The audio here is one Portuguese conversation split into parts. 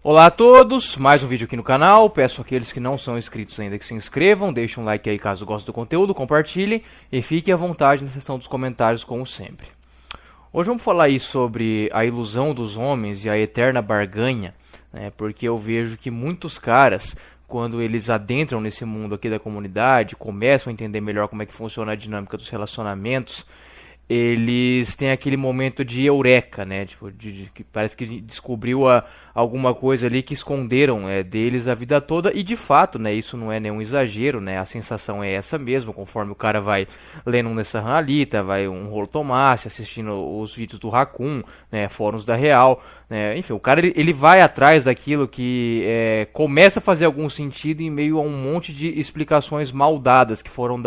Olá a todos, mais um vídeo aqui no canal. Peço àqueles que não são inscritos ainda que se inscrevam, deixem um like aí caso gostem do conteúdo, compartilhem e fiquem à vontade na seção dos comentários como sempre. Hoje vamos falar aí sobre a ilusão dos homens e a eterna barganha, né, porque eu vejo que muitos caras, quando eles adentram nesse mundo aqui da comunidade, começam a entender melhor como é que funciona a dinâmica dos relacionamentos, eles têm aquele momento de eureka, né? Tipo, que parece que descobriu alguma coisa ali que esconderam deles a vida toda, e de fato, né, isso não é nenhum exagero, né? A sensação é essa mesmo, conforme o cara vai lendo um Nessa Alita, vai um Rolo Tomassi, assistindo os vídeos do Raccoon, né, fóruns da Real, né? Enfim, o cara ele vai atrás daquilo que começa a fazer algum sentido em meio a um monte de explicações mal dadas que foram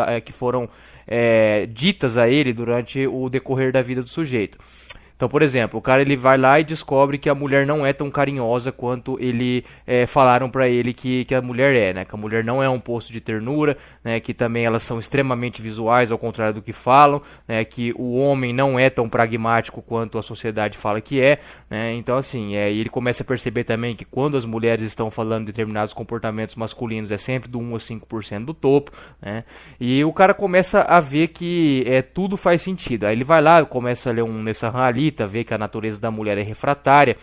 ditas a ele durante o decorrer da vida do sujeito. Então, por exemplo, o cara ele vai lá e descobre que a mulher não é tão carinhosa quanto falaram pra ele que a mulher é, né? Que a mulher não é um poço de ternura, né? Que também elas são extremamente visuais, ao contrário do que falam, né? Que o homem não é tão pragmático quanto a sociedade fala que é, né? Então, assim, ele começa a perceber também que quando as mulheres estão falando de determinados comportamentos masculinos é sempre do 1 a 5% do topo, né? E o cara começa a ver que tudo faz sentido. Aí ele vai lá, começa a ler um Nessa Alita, ver que a natureza da mulher é refratária,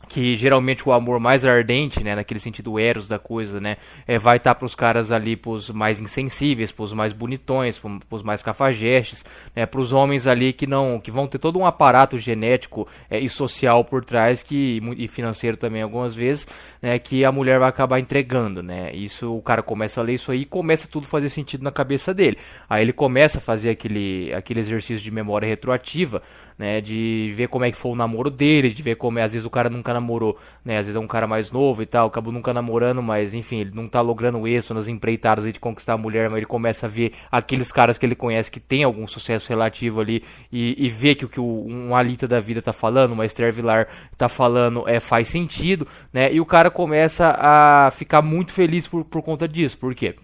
que geralmente o amor mais ardente, né, naquele sentido eros da coisa, né, vai estar para os caras ali, pros mais insensíveis, pros mais bonitões, pros mais cafajestes, né, pros homens ali que vão ter todo um aparato genético e social por trás, e financeiro também algumas vezes, né, que a mulher vai acabar entregando, né. Isso, o cara começa a ler isso aí e começa tudo a fazer sentido na cabeça dele. Aí ele começa a fazer aquele exercício de memória retroativa, né, de ver como é que foi o namoro dele, de ver como às vezes o cara nunca namorou, né, às vezes é um cara mais novo e tal, acabou nunca namorando, mas enfim, ele não tá logrando êxito nas empreitadas de conquistar a mulher, mas ele começa a ver aqueles caras que ele conhece que tem algum sucesso relativo ali, e vê que o que um Alita da vida tá falando, uma Esther Vilar tá falando, faz sentido, né, e o cara começa a ficar muito feliz por conta disso. Por quê?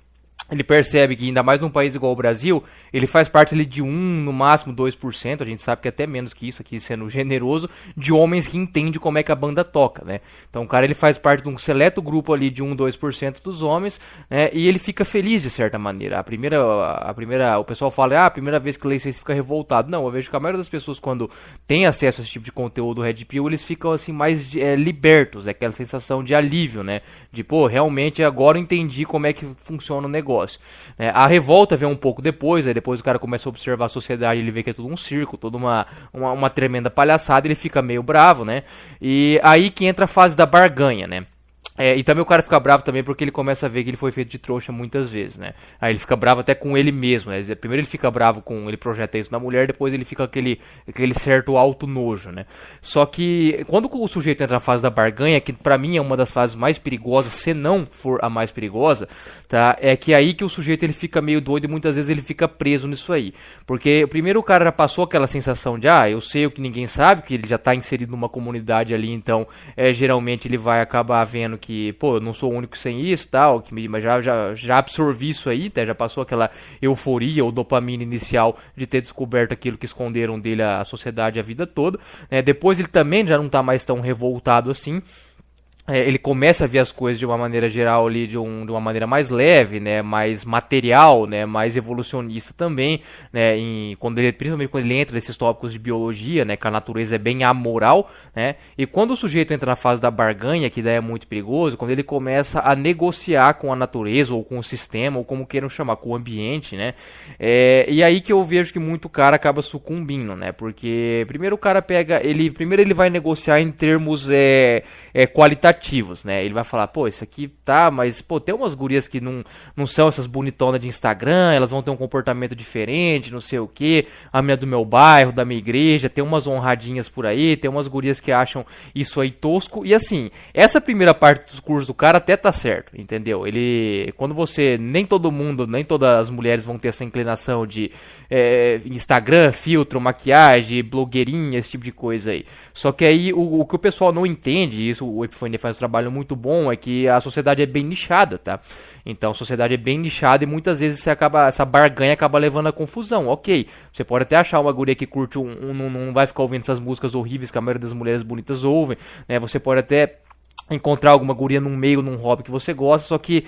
Ele percebe que, ainda mais num país igual o Brasil, ele faz parte ali de 1, no máximo 2%, a gente sabe que até menos que isso aqui, sendo generoso, de homens que entendem como é que a banda toca, né? Então o cara ele faz parte de um seleto grupo ali de 1, 2% dos homens, né? E ele fica feliz de certa maneira. O pessoal fala, a primeira vez que lê isso fica revoltado. Não, eu vejo que a maioria das pessoas, quando tem acesso a esse tipo de conteúdo Red Pill, eles ficam assim mais libertos, aquela sensação de alívio, né? De, realmente agora eu entendi como é que funciona o negócio. A revolta vem um pouco depois, aí depois o cara começa a observar a sociedade, ele vê que é tudo um circo, toda uma tremenda palhaçada, ele fica meio bravo, né? E aí que entra a fase da barganha, né? E também o cara fica bravo também porque ele começa a ver que ele foi feito de trouxa muitas vezes, né? Aí ele fica bravo até com ele mesmo, né? Primeiro ele fica bravo ele projeta isso na mulher, depois ele fica aquele certo alto nojo, né? Só que quando o sujeito entra na fase da barganha, que pra mim é uma das fases mais perigosas, se não for a mais perigosa, tá? É que aí que o sujeito ele fica meio doido e muitas vezes ele fica preso nisso aí. Porque primeiro o cara já passou aquela sensação de, eu sei o que ninguém sabe, que ele já tá inserido numa comunidade ali, então geralmente ele vai acabar vendo que eu não sou o único sem isso, tal, mas já absorvi isso aí, já passou aquela euforia ou dopamina inicial de ter descoberto aquilo que esconderam dele a sociedade a vida toda, né? Depois ele também já não está mais tão revoltado assim. Ele começa a ver as coisas de uma maneira geral ali, de uma maneira mais leve, né, mais material, né, mais evolucionista também, né, principalmente quando ele entra nesses tópicos de biologia, né, que a natureza é bem amoral, né, e quando o sujeito entra na fase da barganha, que daí é muito perigoso, quando ele começa a negociar com a natureza, ou com o sistema, ou como queiram chamar, com o ambiente, né, e aí que eu vejo que muito cara acaba sucumbindo, né, porque primeiro o cara primeiro ele vai negociar em termos qualitativos, né? Ele vai falar, isso aqui tá, mas, tem umas gurias que não são essas bonitonas de Instagram, elas vão ter um comportamento diferente, não sei o que, a minha do meu bairro, da minha igreja, tem umas honradinhas por aí, tem umas gurias que acham isso aí tosco, e assim, essa primeira parte do discurso do cara até tá certo, entendeu? Quando nem todo mundo, nem todas as mulheres vão ter essa inclinação de Instagram, filtro, maquiagem, blogueirinha, esse tipo de coisa aí. Só que aí o que o pessoal não entende, isso o Epifania faz um trabalho muito bom, é que a sociedade é bem nichada, tá? Então a sociedade é bem nichada e muitas vezes essa barganha acaba levando a confusão. Ok, você pode até achar uma guria que curte não vai ficar ouvindo essas músicas horríveis que a maioria das mulheres bonitas ouvem, né? Você pode até encontrar alguma guria num meio, num hobby que você gosta, só que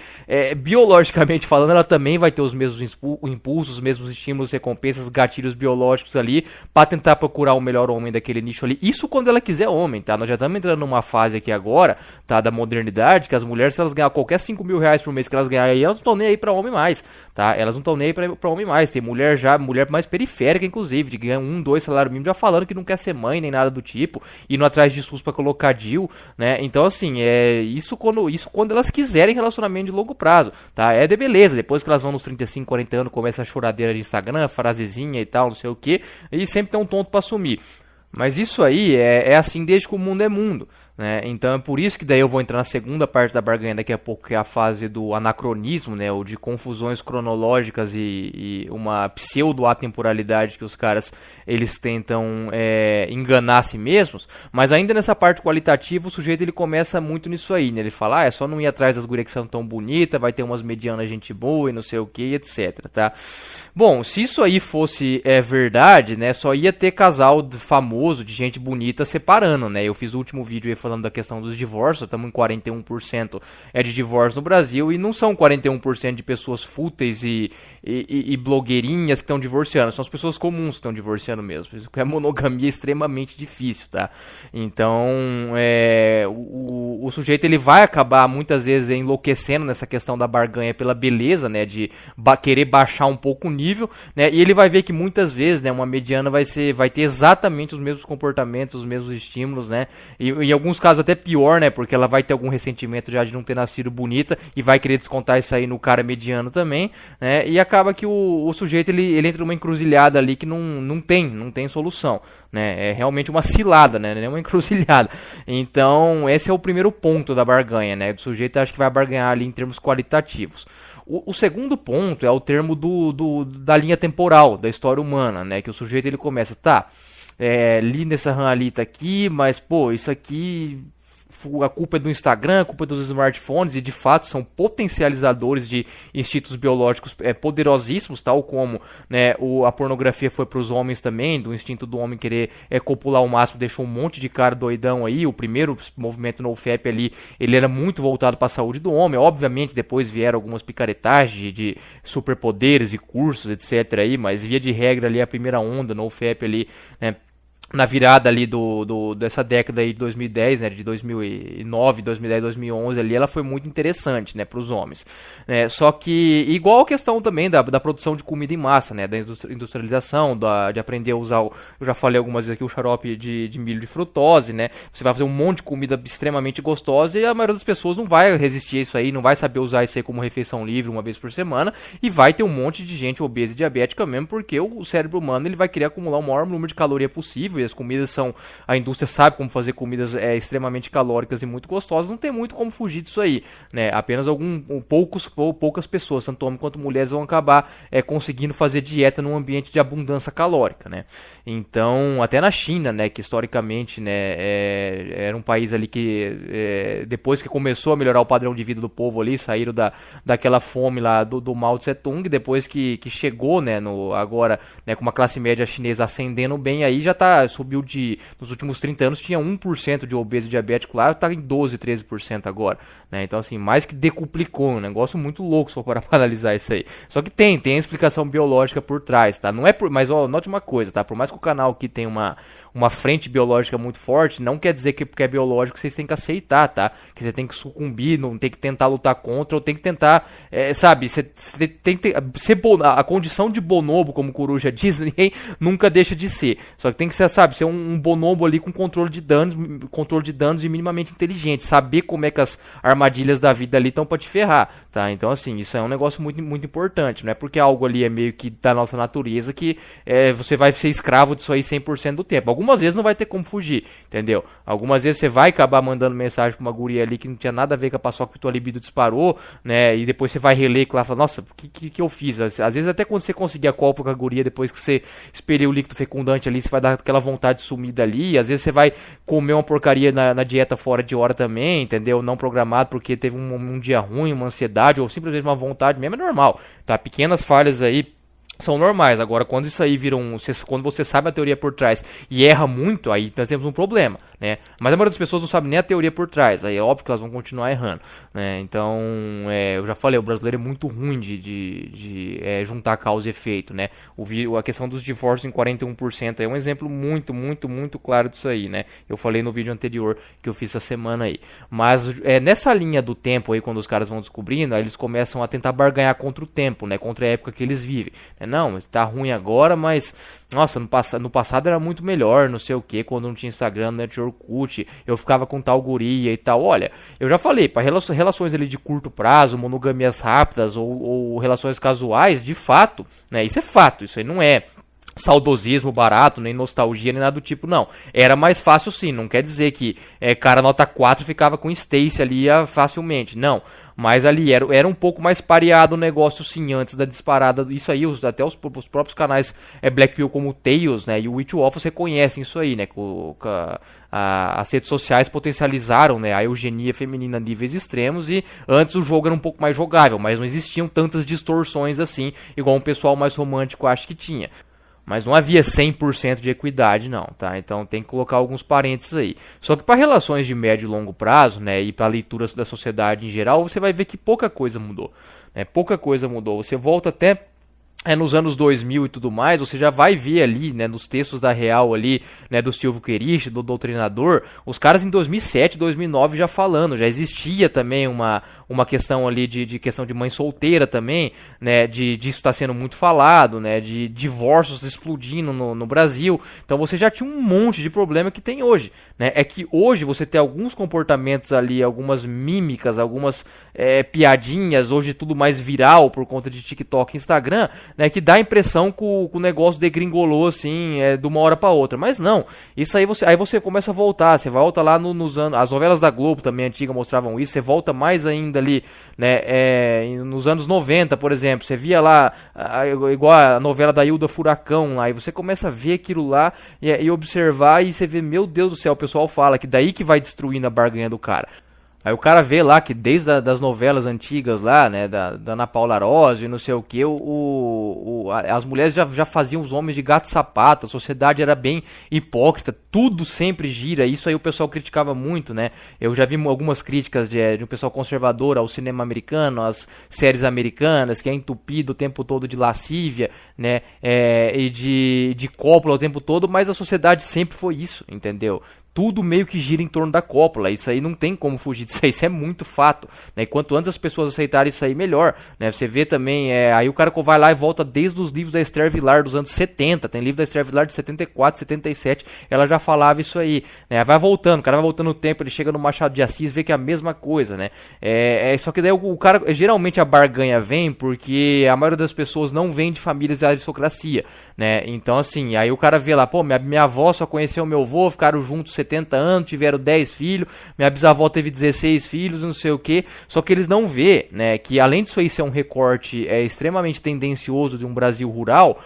biologicamente falando, ela também vai ter os mesmos impulsos, os mesmos estímulos, recompensas, gatilhos biológicos ali, pra tentar procurar o melhor homem daquele nicho ali. Isso quando ela quiser homem, tá? Nós já estamos entrando numa fase aqui agora, tá? Da modernidade, que as mulheres, se elas ganhar qualquer 5 mil reais por mês que elas ganharem aí, elas não estão nem aí pra homem mais, tá? Elas não estão nem aí pra homem mais. Tem mulher mais periférica, inclusive, de ganhar 1, 2 salário mínimo, já falando que não quer ser mãe, nem nada do tipo, indo atrás de SUS pra colocar DIU, né? Então, assim, isso quando elas quiserem relacionamento de longo prazo, tá? É de beleza, depois que elas vão nos 35, 40 anos, começa a choradeira de Instagram, frasezinha e tal, não sei o que, e sempre tem um tonto pra assumir. Mas isso aí é assim desde que o mundo é mundo, né? Então é por isso que daí eu vou entrar na segunda parte da barganha daqui a pouco, que é a fase do anacronismo, né? Ou de confusões cronológicas e uma pseudo-atemporalidade que os caras eles tentam enganar a si mesmos. Mas ainda nessa parte qualitativa, o sujeito ele começa muito nisso aí, né? Ele fala, é só não ir atrás das gurias que são tão bonitas, vai ter umas medianas gente boa e não sei o que, etc, tá? Bom, se isso aí fosse verdade, né? Só ia ter casal famoso de gente bonita separando, né? Eu fiz o último vídeo aí falando da questão dos divórcios, estamos em 41% de divórcio no Brasil, e não são 41% de pessoas fúteis e blogueirinhas que estão divorciando, são as pessoas comuns que estão divorciando mesmo. A monogamia é extremamente difícil, tá? Então, o sujeito ele vai acabar muitas vezes enlouquecendo nessa questão da barganha pela beleza, né? De querer baixar um pouco o nível, né? E ele vai ver que muitas vezes, né? Uma mediana vai ter exatamente os mesmos comportamentos, os mesmos estímulos, né? E em alguns casos até pior, né? Porque ela vai ter algum ressentimento já de não ter nascido bonita e vai querer descontar isso aí no cara mediano também, né? E acaba que o sujeito ele entra numa encruzilhada ali que não tem solução, né? É realmente uma cilada, né? Não é uma encruzilhada. Então, esse é o primeiro ponto da barganha, né? O sujeito acha que vai barganhar ali em termos qualitativos. O segundo ponto é o termo da linha temporal da história humana, né? Que o sujeito ele começa, li nessa ranalita aqui, mas pô, isso aqui a culpa é do Instagram, a culpa é dos smartphones, e de fato são potencializadores de instintos biológicos poderosíssimos, tal como, né, a pornografia foi para os homens também, do instinto do homem querer copular ao máximo, deixou um monte de cara doidão aí. O primeiro movimento NoFap ali, ele era muito voltado para a saúde do homem. Obviamente depois vieram algumas picaretagens de superpoderes e cursos, etc. aí, mas via de regra ali a primeira onda NoFap ali, né, na virada ali dessa década aí de 2010, né, de 2009, 2010, 2011 ali, ela foi muito interessante, né, para os homens, né? Só que igual a questão também da produção de comida em massa, né, da industrialização, de aprender a usar, eu já falei algumas vezes aqui, o xarope de milho de frutose, né? Você vai fazer um monte de comida extremamente gostosa e a maioria das pessoas não vai resistir a isso aí, não vai saber usar isso aí como refeição livre uma vez por semana, e vai ter um monte de gente obesa e diabética mesmo, porque o cérebro humano ele vai querer acumular o maior número de caloria possível. E as comidas a indústria sabe como fazer comidas extremamente calóricas e muito gostosas, não tem muito como fugir disso aí, né? Apenas poucas pessoas, tanto homens quanto mulheres, vão acabar conseguindo fazer dieta num ambiente de abundância calórica, né? Então, até na China, né, que historicamente, né, era um país ali que depois que começou a melhorar o padrão de vida do povo ali, saíram daquela fome lá do Mao Tse Tung, depois que chegou, né, agora, né, com uma classe média chinesa ascendendo bem aí, já subiu nos últimos 30 anos tinha 1% de obeso e diabético lá, está em 12, 13% agora, né? Então assim, mais que decuplicou, um negócio muito louco se for para analisar isso aí. Só que tem a explicação biológica por trás, tá? Não é mas note uma coisa, tá? Por mais que o canal aqui tenha uma frente biológica muito forte, não quer dizer que porque é biológico vocês têm que aceitar, tá? Que você tem que sucumbir, não tem que tentar lutar contra, ou tem que tentar, sabe, você tem que a condição de bonobo, como o Coruja diz, ninguém nunca deixa de ser. Só que tem que ser, sabe, ser um bonobo ali com controle de danos e minimamente inteligente, saber como é que as armadilhas da vida ali estão pra te ferrar, tá? Então assim, isso é um negócio muito, muito importante, não é porque algo ali é meio que da nossa natureza que você vai ser escravo disso aí 100% do tempo. Algumas vezes não vai ter como fugir, entendeu? Algumas vezes você vai acabar mandando mensagem pra uma guria ali que não tinha nada a ver com a paçoca que tua libido disparou, né? E depois você vai reler e fala, nossa, o que eu fiz? Às vezes até quando você conseguir a cópula com a guria, depois que você expeliu o líquido fecundante ali, você vai dar aquela vontade sumida ali. Às vezes você vai comer uma porcaria na dieta fora de hora também, entendeu? Não programado porque teve um dia ruim, uma ansiedade ou simplesmente uma vontade mesmo, é normal, tá? Pequenas falhas aí são normais. Agora, quando isso aí vira quando você sabe a teoria por trás e erra muito, aí nós temos um problema, né? Mas a maioria das pessoas não sabe nem a teoria por trás, aí é óbvio que elas vão continuar errando, né? Então, eu já falei, o brasileiro é muito ruim de juntar causa e efeito, né? A questão dos divórcios em 41% é um exemplo muito, muito, muito claro disso aí, né? Eu falei no vídeo anterior que eu fiz essa semana aí. Mas nessa linha do tempo aí, quando os caras vão descobrindo, aí eles começam a tentar barganhar contra o tempo, né? Contra a época que eles vivem, né? Não, tá ruim agora, mas nossa, no passado era muito melhor, não sei o que, quando não tinha Instagram, não tinha Orkut, eu ficava com tal guria e tal. Olha, eu já falei, para relações ali de curto prazo, monogamias rápidas ou relações casuais, de fato, né? Isso é fato, isso aí não é saudosismo barato, nem nostalgia, nem nada do tipo, não. Era mais fácil sim, não quer dizer que cara nota 4 ficava com Stacy ali facilmente, não. Mas ali era um pouco mais pareado o negócio sim, antes da disparada. Isso aí, até os próprios canais Black Pill como o Tails, né, e o Witch Wolf, você conhece isso aí, né, as redes sociais potencializaram, né, a eugenia feminina a níveis extremos, e antes o jogo era um pouco mais jogável, mas não existiam tantas distorções assim, igual um pessoal mais romântico acha que tinha. Mas não havia 100% de equidade não, tá? Então tem que colocar alguns parênteses aí. Só que para relações de médio e longo prazo, né, e para leituras da sociedade em geral, você vai ver que pouca coisa mudou, né? Pouca coisa mudou. Você volta até nos anos 2000 e tudo mais, você já vai ver ali, né, nos textos da Real ali, né, do Silvio Querich, do Doutrinador, os caras em 2007, 2009 já falando, já existia também uma questão ali de questão de mãe solteira também, né, disso está sendo muito falado, né, de divórcios explodindo no Brasil. Então você já tinha um monte de problema que tem hoje, né? É que hoje você tem alguns comportamentos ali, algumas mímicas, algumas piadinhas, hoje tudo mais viral por conta de TikTok e Instagram, né, que dá a impressão que o negócio degringolou assim, de uma hora para outra. Mas não, isso aí você começa a voltar, você volta lá nos anos, as novelas da Globo também antigas mostravam isso, você volta mais ainda ali, né, nos anos 90, por exemplo, você via lá, igual a novela da Hilda Furacão lá, e você começa a ver aquilo lá e observar, e você vê, meu Deus do céu, o pessoal fala que daí que vai destruindo a barganha do cara. Aí o cara vê lá que desde das novelas antigas lá, né, da Ana Paula Arósio e não sei o que, as mulheres já faziam os homens de gato e sapato, a sociedade era bem hipócrita, tudo sempre gira, isso aí o pessoal criticava muito, né, eu já vi algumas críticas de um pessoal conservador ao cinema americano, às séries americanas, que é entupido o tempo todo de lascívia, né, e de cópula o tempo todo, mas a sociedade sempre foi isso, entendeu? Tudo meio que gira em torno da cópula, isso aí não tem como fugir disso aí, isso é muito fato, né? Quanto antes as pessoas aceitarem isso aí, melhor, né? Você vê também, aí o cara vai lá e volta desde os livros da Esther Vilar dos anos 70, tem livro da Esther Vilar de 74, 77, ela já falava isso aí, né? Vai voltando, o cara vai voltando no tempo, ele chega no Machado de Assis, vê que é a mesma coisa, né? Só que daí o cara, geralmente a barganha vem porque a maioria das pessoas não vem de famílias de aristocracia, né? Então assim, aí o cara vê lá, pô, minha avó só conheceu meu avô, ficaram juntos 70 anos, tiveram 10 filhos, minha bisavó teve 16 filhos, não sei o que, só que eles não vê, né, que além disso aí ser um recorte extremamente tendencioso de um Brasil rural,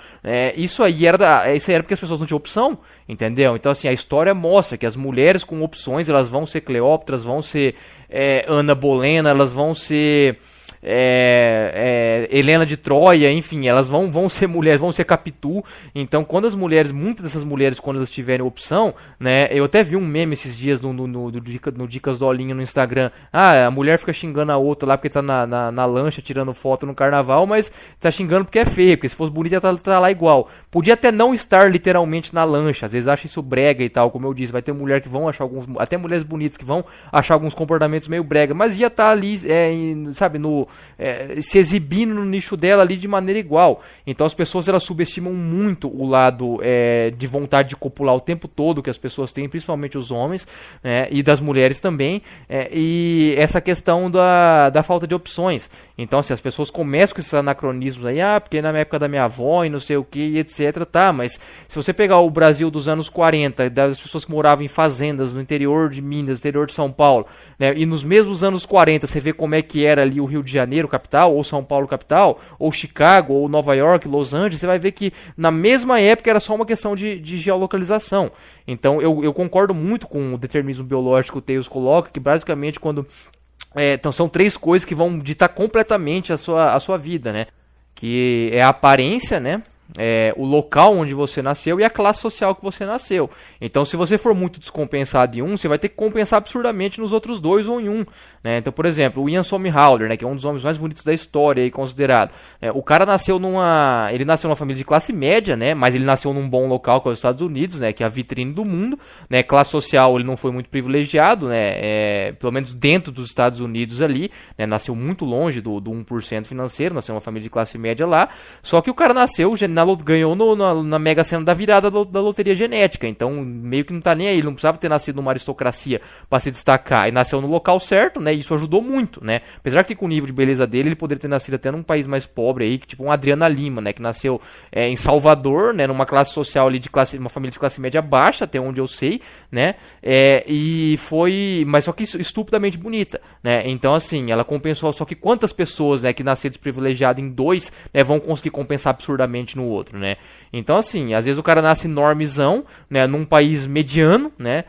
isso aí era porque as pessoas não tinham opção, entendeu? Então assim, a história mostra que as mulheres com opções, elas vão ser Cleópatras, vão ser Ana Bolena, elas vão ser Helena de Troia, enfim, elas vão ser mulheres, vão ser Capitu. Então, quando as mulheres, muitas dessas mulheres, quando elas tiverem opção, né, eu até vi um meme esses dias no Dicas do Olinho no Instagram. A mulher fica xingando a outra lá porque tá na lancha tirando foto no carnaval, mas tá xingando porque é feio, porque se fosse bonita tá lá igual. Podia até não estar literalmente na lancha, às vezes acha isso brega e tal, como eu disse, vai ter mulher que vão achar até mulheres bonitas que vão achar alguns comportamentos meio brega, mas ia estar ali, sabe, se exibindo no nicho dela ali de maneira igual. Então as pessoas, elas subestimam muito o lado de vontade de copular o tempo todo que as pessoas têm, principalmente os homens, e das mulheres também, e essa questão da falta de opções. Então, assim, as pessoas começam com esses anacronismos aí, porque na época da minha avó e não sei o que, etc, tá, mas se você pegar o Brasil dos anos 40, das pessoas que moravam em fazendas no interior de Minas, no interior de São Paulo, né, e nos mesmos anos 40 você vê como é que era ali o Rio de Janeiro capital, ou São Paulo capital, ou Chicago, ou Nova York, Los Angeles, você vai ver que na mesma época era só uma questão de geolocalização. Então eu concordo muito com o determinismo biológico que o Tails coloca, que basicamente quando então são três coisas que vão ditar completamente a sua vida, né? que é a aparência, né? O local onde você nasceu e a classe social que você nasceu. Então, se você for muito descompensado em um, você vai ter que compensar absurdamente nos outros dois ou em um, né? Então, por exemplo, o Ian Somerhalder, né, que é um dos homens mais bonitos da história aí, considerado. O cara nasceu ele nasceu numa família de classe média, né, mas ele nasceu num bom local, que é os Estados Unidos, né, que é a vitrine do mundo, né? Classe social ele não foi muito privilegiado, né, pelo menos dentro dos Estados Unidos ali, né, nasceu muito longe do 1% financeiro, nasceu numa família de classe média lá, só que o cara nasceu, ganhou na Mega Sena da virada da loteria genética, então meio que não tá nem aí, ele não precisava ter nascido numa aristocracia para se destacar, e nasceu no local certo, né, e isso ajudou muito, né, apesar que com o nível de beleza dele, ele poderia ter nascido até num país mais pobre aí, que tipo um Adriana Lima, né, que nasceu em Salvador, né, numa classe social ali uma família de classe média baixa, até onde eu sei, né, mas só que estupidamente bonita, né, então assim, ela compensou, só que quantas pessoas, né, que nasceram desprivilegiadas em dois, né, vão conseguir compensar absurdamente no outro, né? Então, assim, às vezes o cara nasce normezão, né, num país mediano, né,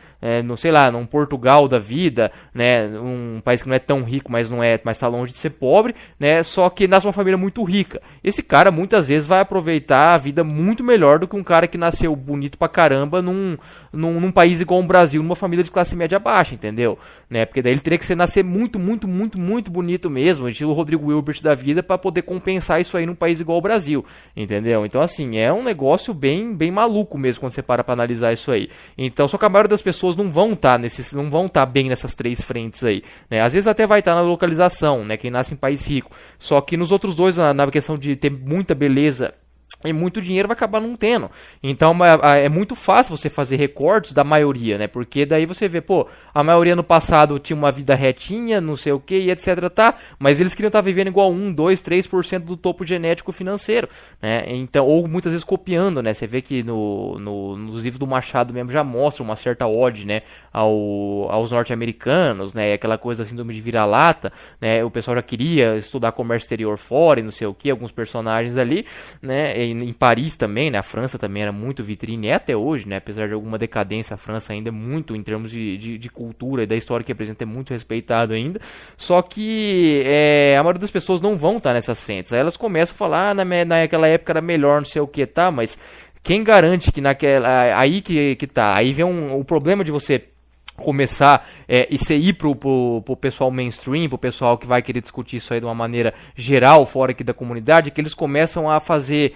sei lá, num Portugal da vida, né, um país que não é tão rico, mas tá longe de ser pobre, né, só que nasce uma família muito rica. Esse cara, muitas vezes, vai aproveitar a vida muito melhor do que um cara que nasceu bonito pra caramba num país igual o Brasil, numa família de classe média baixa, entendeu? Né, porque daí ele teria que nascer muito, muito, muito, muito bonito mesmo, estilo Rodrigo Hilbert da vida, para poder compensar isso aí num país igual o Brasil, entendeu? Então, assim, é um negócio bem, bem maluco mesmo quando você para analisar isso aí. Então, só que a maioria das pessoas não vão estar bem nessas três frentes aí, né? Às vezes até vai estar na localização, né? Quem nasce em país rico. Só que nos outros dois, na questão de ter muita beleza e muito dinheiro, vai acabar não tendo. Então é muito fácil você fazer recortes da maioria, né? Porque daí você vê, pô, a maioria no passado tinha uma vida retinha, não sei o que, e etc, tá? Mas eles queriam estar vivendo igual 1, 2, 3% do topo genético financeiro, né? Então, ou muitas vezes copiando, né? Você vê que nos livros do Machado mesmo já mostra uma certa ode, né, aos norte-americanos, né? Aquela coisa da síndrome de vira-lata, né? O pessoal já queria estudar comércio exterior fora e não sei o que, alguns personagens ali, né? Em Paris também, né? A França também era muito vitrine, até hoje, né? Apesar de alguma decadência, a França ainda é muito, em termos de cultura e da história que representa, é muito respeitado ainda. Só que a maioria das pessoas não vão estar nessas frentes. Aí elas começam a falar, naquela época era melhor, não sei o que, tá? Mas quem garante que naquela... Aí que tá. Aí vem o problema de você começar e você ir pro pessoal mainstream, pro pessoal que vai querer discutir isso aí de uma maneira geral, fora aqui da comunidade, que eles começam a fazer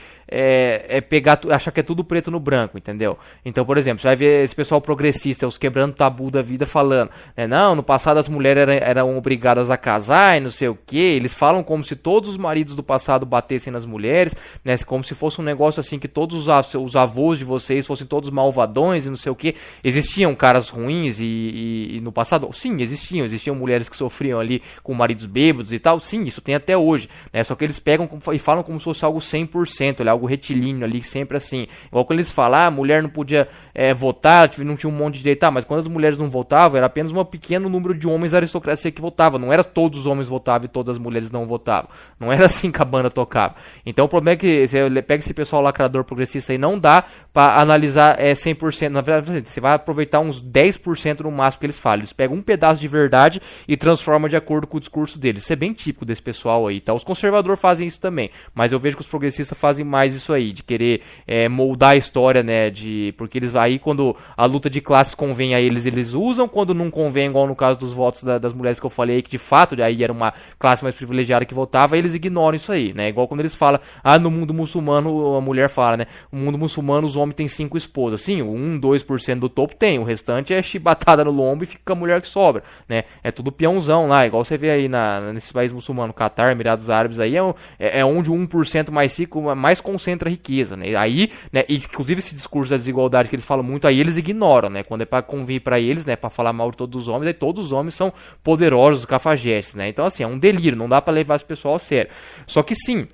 achar que é tudo preto no branco, entendeu? Então, por exemplo, você vai ver esse pessoal progressista, os quebrando tabu da vida, falando, não, no passado as mulheres eram obrigadas a casar e não sei o que, eles falam como se todos os maridos do passado batessem nas mulheres, né, como se fosse um negócio assim, que todos os avós de vocês fossem todos malvadões e não sei o que. Existiam caras ruins e no passado, sim, existiam mulheres que sofriam ali com maridos bêbados e tal, sim, isso tem até hoje, né, só que eles pegam e falam como se fosse algo 100%, algo retilíneo ali, sempre assim, igual quando eles falam, a mulher não podia votar, não tinha um monte de direito, mas quando as mulheres não votavam, era apenas um pequeno número de homens da aristocracia que votava, não era todos os homens votavam e todas as mulheres não votavam, não era assim que a banda tocava. Então o problema é que você pega esse pessoal lacrador progressista e não dá pra analisar 100%, na verdade você vai aproveitar uns 10% no máximo que eles falam, eles pegam um pedaço de verdade e transformam de acordo com o discurso deles. Isso é bem típico desse pessoal aí, tá? Os conservadores fazem isso também, mas eu vejo que os progressistas fazem mais isso aí, de querer moldar a história, né, porque eles aí, quando a luta de classes convém a eles, eles usam, quando não convém, igual no caso dos votos das mulheres que eu falei, que de fato aí era uma classe mais privilegiada que votava, eles ignoram isso aí, né, igual quando eles falam, no mundo muçulmano, a mulher fala, né, no mundo muçulmano os homens têm 5 esposas, sim, 1, 2% do topo tem, o restante é chibatada no lombo e fica com a mulher que sobra, né, é tudo peãozão lá, igual você vê aí nesses países muçulmanos, Catar, Emirados Árabes, aí é onde o 1% mais rico mais concentra riqueza, né? Aí, né, inclusive esse discurso da desigualdade que eles falam muito, aí eles ignoram, né? Quando é para convir para eles, né, para falar mal de todos os homens, aí todos os homens são poderosos, cafajestes, né? Então assim, é um delírio, não dá para levar esse pessoal a sério. Só que sim,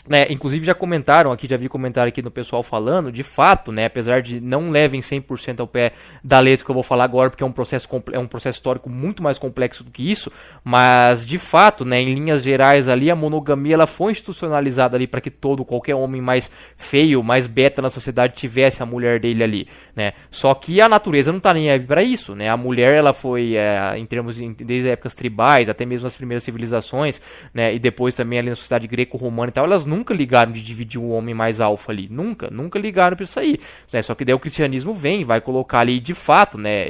né, inclusive já comentaram aqui, já vi comentário aqui no pessoal falando, de fato, né, apesar de não levem 100% ao pé da letra que eu vou falar agora, porque é um processo histórico muito mais complexo do que isso, mas de fato, né, em linhas gerais ali, a monogamia ela foi institucionalizada ali para que qualquer homem mais feio, mais beta na sociedade tivesse a mulher dele ali, né, só que a natureza não tá nem aí para isso, né, a mulher ela foi, desde épocas tribais, até mesmo nas primeiras civilizações, né, e depois também ali na sociedade greco-romana e tal, elas nunca ligaram de dividir um homem mais alfa ali, nunca ligaram pra isso aí, né? Só que daí o cristianismo vai colocar ali de fato, né,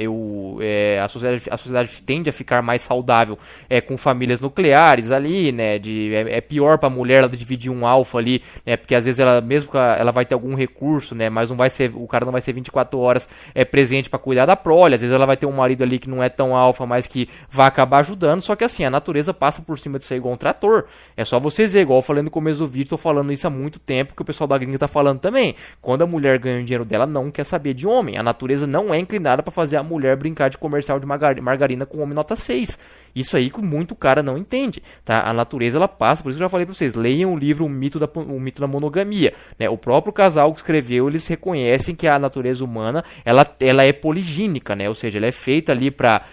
a sociedade tende a ficar mais saudável com famílias nucleares ali, né, é pior pra mulher ela dividir um alfa ali, né, porque às vezes ela, mesmo que ela vai ter algum recurso, né, mas o cara não vai ser 24 horas presente pra cuidar da prole, às vezes ela vai ter um marido ali que não é tão alfa, mas que vai acabar ajudando, só que assim, a natureza passa por cima disso aí igual um trator, é só vocês verem, igual eu falei no começo do vídeo, tô falando isso há muito tempo, que o pessoal da gringa tá falando também, quando a mulher ganha o dinheiro dela, não quer saber de homem, a natureza não é inclinada pra fazer a mulher brincar de comercial de margarina com homem nota 6, isso aí que muito cara não entende, tá? A natureza ela passa, por isso que eu já falei pra vocês, leiam o livro O Mito da Monogamia, né? O próprio casal que escreveu, eles reconhecem que a natureza humana, ela é poligínica, né? Ou seja, ela é feita ali pra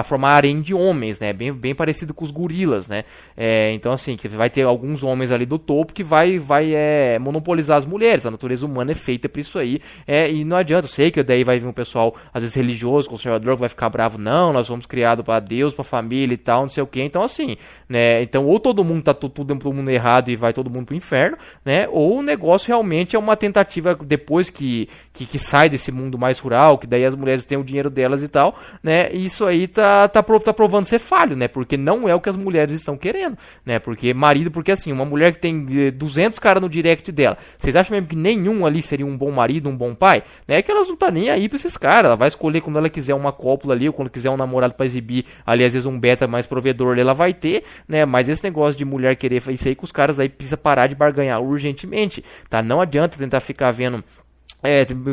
formar harém de homens, né? Bem parecido com os gorilas, né? Então assim, que vai ter alguns homens ali do topo que vai monopolizar as mulheres, a natureza humana é feita pra isso aí, e não adianta, eu sei que daí vai vir um pessoal, às vezes religioso, conservador, que vai ficar bravo, não, nós fomos criados para Deus, pra família e tal, não sei o que, então assim, né, então ou todo mundo tá todo mundo errado e vai todo mundo pro inferno, né, ou o negócio realmente é uma tentativa, depois que sai desse mundo mais rural, que daí as mulheres têm o dinheiro delas e tal, né, isso aí tá provando ser falho, né, porque não é o que as mulheres estão querendo, né, porque assim, uma mulher que tem 200 caras no direct dela, vocês acham mesmo que nenhum ali seria um bom marido, um bom pai? É que elas não tá nem aí pra esses caras, ela vai escolher quando ela quiser uma cópula ali, ou quando quiser um namorado pra exibir ali, às vezes um beta mais provedor ela vai ter, né, mas esse negócio de mulher querer, isso aí que os caras aí precisa parar de barganhar urgentemente, tá, não adianta tentar ficar vendo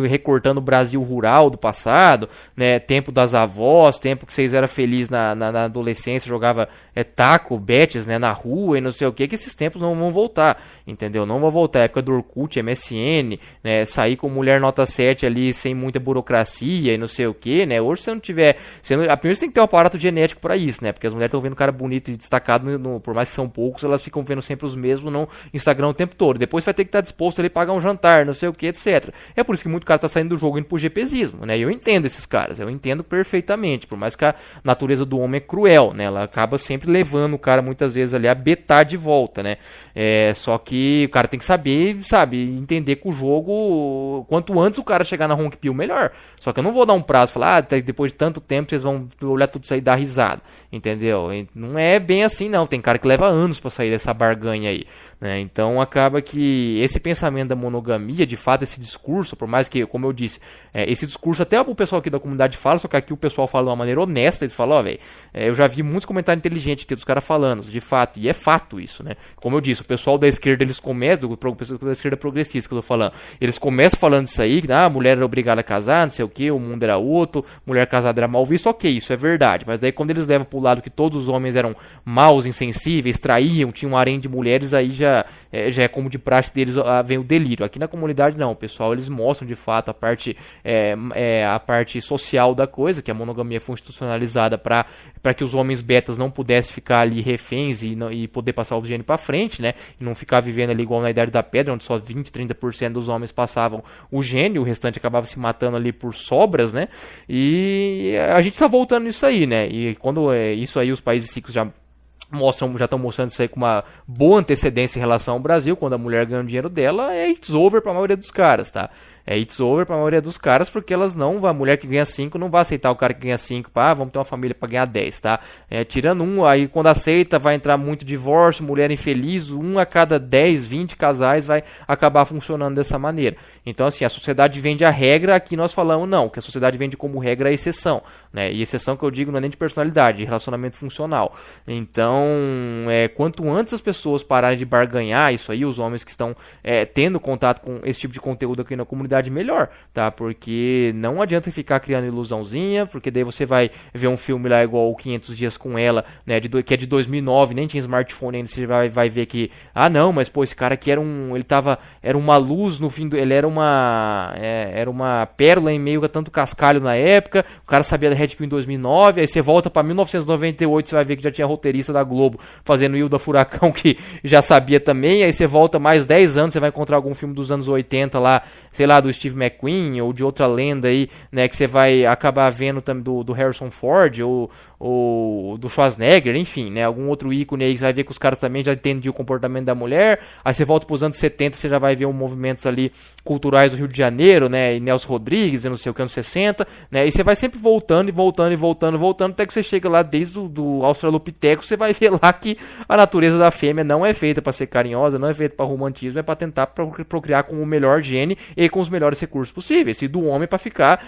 recortando o Brasil rural do passado, né, tempo das avós, tempo que vocês eram felizes na adolescência, jogava taco, betes, né, na rua e não sei o que esses tempos não vão voltar, entendeu? Não vão voltar, a época do Orkut, MSN, né, sair com mulher nota 7 ali, sem muita burocracia e não sei o que, né, hoje se não tiver, primeiro você tem que ter um aparato genético pra isso, né, porque as mulheres estão vendo cara bonito e destacado, por mais que são poucos, elas ficam vendo sempre os mesmos no Instagram o tempo todo, depois vai ter que estar disposto ali a pagar um jantar, não sei o que, etc. É por isso que muito cara tá saindo do jogo indo pro GPzismo, né? E eu entendo esses caras, eu entendo perfeitamente, por mais que a natureza do homem é cruel, né? Ela acaba sempre levando o cara muitas vezes ali a betar de volta, né? Só que o cara tem que saber, sabe, entender que o jogo, quanto antes o cara chegar na Honk Pill, melhor. Só que eu não vou dar um prazo, falar, depois de tanto tempo vocês vão olhar tudo isso aí e dar risada, entendeu? Não é bem assim não, tem cara que leva anos pra sair dessa barganha aí. Então acaba que esse pensamento da monogamia, de fato esse discurso, por mais que, como eu disse, esse discurso até o pessoal aqui da comunidade fala, só que aqui o pessoal fala de uma maneira honesta, eles falam, velho, eu já vi muitos comentários inteligentes aqui dos caras falando, de fato, e é fato isso, né? Como eu disse, o pessoal da esquerda, eles começam, o pessoal da esquerda progressista que eu tô falando, eles começam falando isso aí, que a mulher era obrigada a casar, não sei o que, o mundo era outro, mulher casada era mal visto, ok, isso é verdade, mas daí quando eles levam pro lado que todos os homens eram maus, insensíveis, traíam, tinham um harém de mulheres, aí já é como de praxe deles vem o delírio. Aqui na comunidade não, o pessoal eles mostram de fato a parte social da coisa, que a monogamia foi institucionalizada para que os homens betas não pudessem ficar ali reféns e poder passar o gene para frente, né? E não ficar vivendo ali igual na Idade da Pedra, onde só 20, 30% dos homens passavam o gene, o restante acabava se matando ali por sobras, né? E a gente tá voltando nisso aí, né? E quando isso aí os países ricos já estão mostrando isso aí com uma boa antecedência em relação ao Brasil, quando a mulher ganha o dinheiro dela, it's over pra maioria dos caras, tá? It's over pra maioria dos caras, porque elas não, a mulher que ganha 5 não vai aceitar o cara que ganha 5, vamos ter uma família pra ganhar 10, tá? Tirando um, aí quando aceita vai entrar muito divórcio, mulher infeliz, 1 a cada 10, 20 casais vai acabar funcionando dessa maneira. Então assim, a sociedade vende a regra, aqui nós falamos não, que a sociedade vende como regra a exceção, né? E exceção que eu digo não é nem de personalidade, de relacionamento funcional. Então, quanto antes as pessoas pararem de barganhar isso aí, os homens que estão tendo contato com esse tipo de conteúdo aqui na comunidade, melhor, tá? Porque não adianta ficar criando ilusãozinha, porque daí você vai ver um filme lá igual o 500 Dias com Ela, né, que é de 2009, nem tinha smartphone ainda, você vai ver que, não, mas pô, esse cara aqui era uma luz no fim ele era uma pérola em meio a tanto cascalho na época, o cara sabia da Red Pill em 2009, aí você volta pra 1998, você vai ver que já tinha roteirista da Globo fazendo Hilda Furacão, que já sabia também, aí você volta mais 10 anos, você vai encontrar algum filme dos anos 80 lá, sei lá, do Steve McQueen ou de outra lenda aí, né, que você vai acabar vendo também do Harrison Ford ou do Schwarzenegger, enfim, né, algum outro ícone aí, você vai ver que os caras também já entendiam o comportamento da mulher. Aí você volta pros anos 70, você já vai ver movimentos ali culturais do Rio de Janeiro, né, e Nelson Rodrigues, eu não sei o que, anos 60, né, e você vai sempre voltando e voltando e voltando, voltando, até que você chega lá desde do Australopiteco, você vai ver lá que a natureza da fêmea não é feita para ser carinhosa, não é feita para romantismo, é para tentar procriar com o melhor gene e com os melhores recursos possíveis, e do homem para ficar,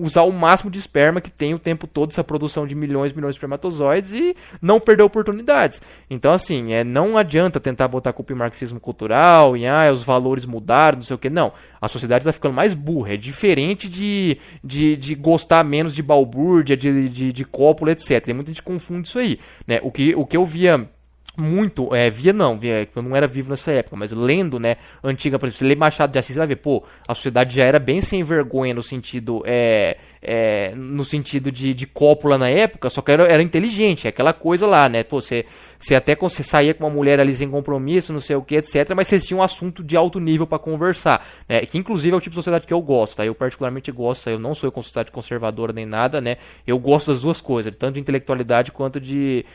usar o máximo de esperma que tem o tempo todo, essa produção de milhões e milhões de espermatozoides, e não perder oportunidades. Então, assim, não adianta tentar botar culpa em marxismo cultural, em os valores mudaram, não sei o que, não. A sociedade está ficando mais burra, é diferente de gostar menos de balbúrdia, de cópula, etc. Tem muita gente que confunde isso aí, né? O que eu via muito, eu não era vivo nessa época, mas lendo, né, antiga, por exemplo, você lê Machado de Assis, você vai ver, pô, a sociedade já era bem sem vergonha no sentido, de cópula na época, só que era inteligente, aquela coisa lá, né, pô, você até quando você saía com uma mulher ali sem compromisso, não sei o que, etc, mas vocês tinham um assunto de alto nível para conversar, né, que inclusive é o tipo de sociedade que eu gosto, tá, eu particularmente gosto, eu não sou uma sociedade conservadora nem nada, né, eu gosto das duas coisas, tanto de intelectualidade quanto de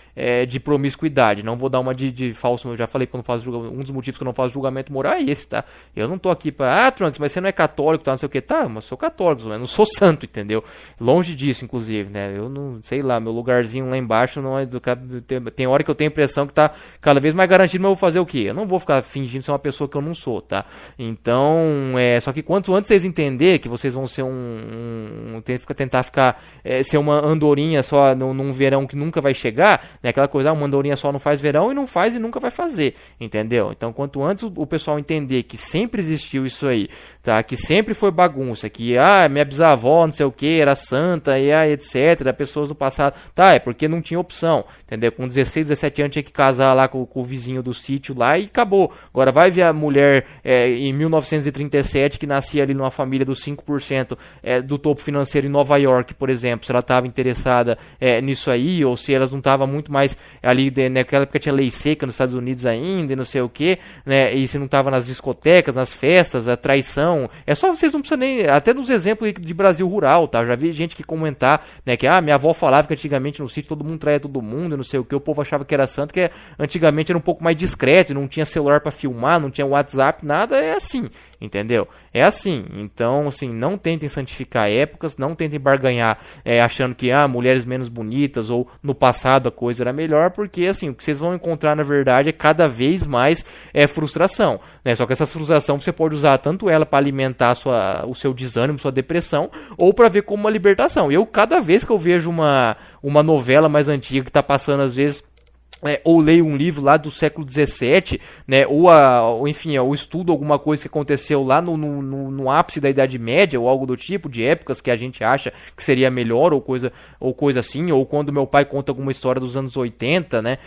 promiscuidade, não vou dar uma de falso, eu já falei que eu não faço um dos motivos que eu não faço julgamento moral é esse, tá? Eu não tô aqui pra, Trunks, mas você não é católico, tá, não sei o que, tá, mas sou católico, mas não sou santo, entendeu? Longe disso, inclusive, né? Eu não, sei lá, meu lugarzinho lá embaixo não é do tem hora que eu tenho a impressão que tá cada vez mais garantido, mas eu vou fazer o quê? Eu não vou ficar fingindo ser uma pessoa que eu não sou, tá? Então, só que quanto antes vocês entenderem que vocês vão ser tentar ficar, ser uma andorinha só num verão que nunca vai chegar, né? Aquela coisa, uma andorinha só não faz verão, e não faz e nunca vai fazer, entendeu? Então, quanto antes o pessoal entender que sempre existiu isso aí, tá? Que sempre foi bagunça, que, minha bisavó, não sei o que, era santa, e etc, pessoas do passado, tá, é porque não tinha opção, entendeu? Com 16, 17 anos tinha que casar lá com o vizinho do sítio lá e acabou. Agora vai ver a mulher em 1937 que nascia ali numa família dos 5% do topo financeiro em Nova York, por exemplo, se ela estava interessada nisso aí, ou se elas não estavam muito mais ali, naquela época tinha lei seca nos Estados Unidos ainda, e não sei o que, né, e se não estava nas discotecas, nas festas, a traição, só vocês não precisam nem, até nos exemplos de Brasil rural, tá, eu já vi gente que comentar, né, que minha avó falava que antigamente no sítio todo mundo traía todo mundo, e não sei o que, o povo achava que era santo, que antigamente era um pouco mais discreto, não tinha celular para filmar, não tinha WhatsApp, nada, é assim, entendeu? É assim, então, assim, não tentem santificar épocas, não tentem barganhar achando que, mulheres menos bonitas, ou no passado a coisa era melhor, porque, assim, o que vocês vão encontrar, na verdade, é cada vez mais frustração, né? Só que essa frustração você pode usar tanto ela para alimentar o seu desânimo, sua depressão, ou para ver como uma libertação. Eu, cada vez que eu vejo uma novela mais antiga que está passando, às vezes, ou leio um livro lá do século XVII, né, ou enfim, ou estudo alguma coisa que aconteceu lá no ápice da Idade Média, ou algo do tipo, de épocas que a gente acha que seria melhor, ou coisa assim, ou quando meu pai conta alguma história dos anos 80, né,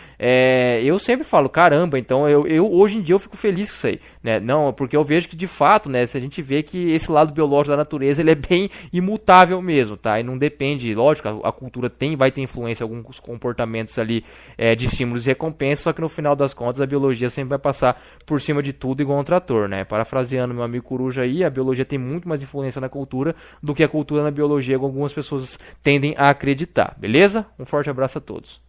eu sempre falo, caramba, então eu hoje em dia eu fico feliz com isso aí, né, não, porque eu vejo que de fato, né, se a gente vê que esse lado biológico da natureza, ele é bem imutável mesmo, tá, e não depende, lógico, a cultura vai ter influência em alguns comportamentos ali, de estímulos e recompensas, só que no final das contas a biologia sempre vai passar por cima de tudo igual um trator, né? Parafraseando meu amigo Coruja aí, a biologia tem muito mais influência na cultura do que a cultura na biologia, como algumas pessoas tendem a acreditar, beleza? Um forte abraço a todos.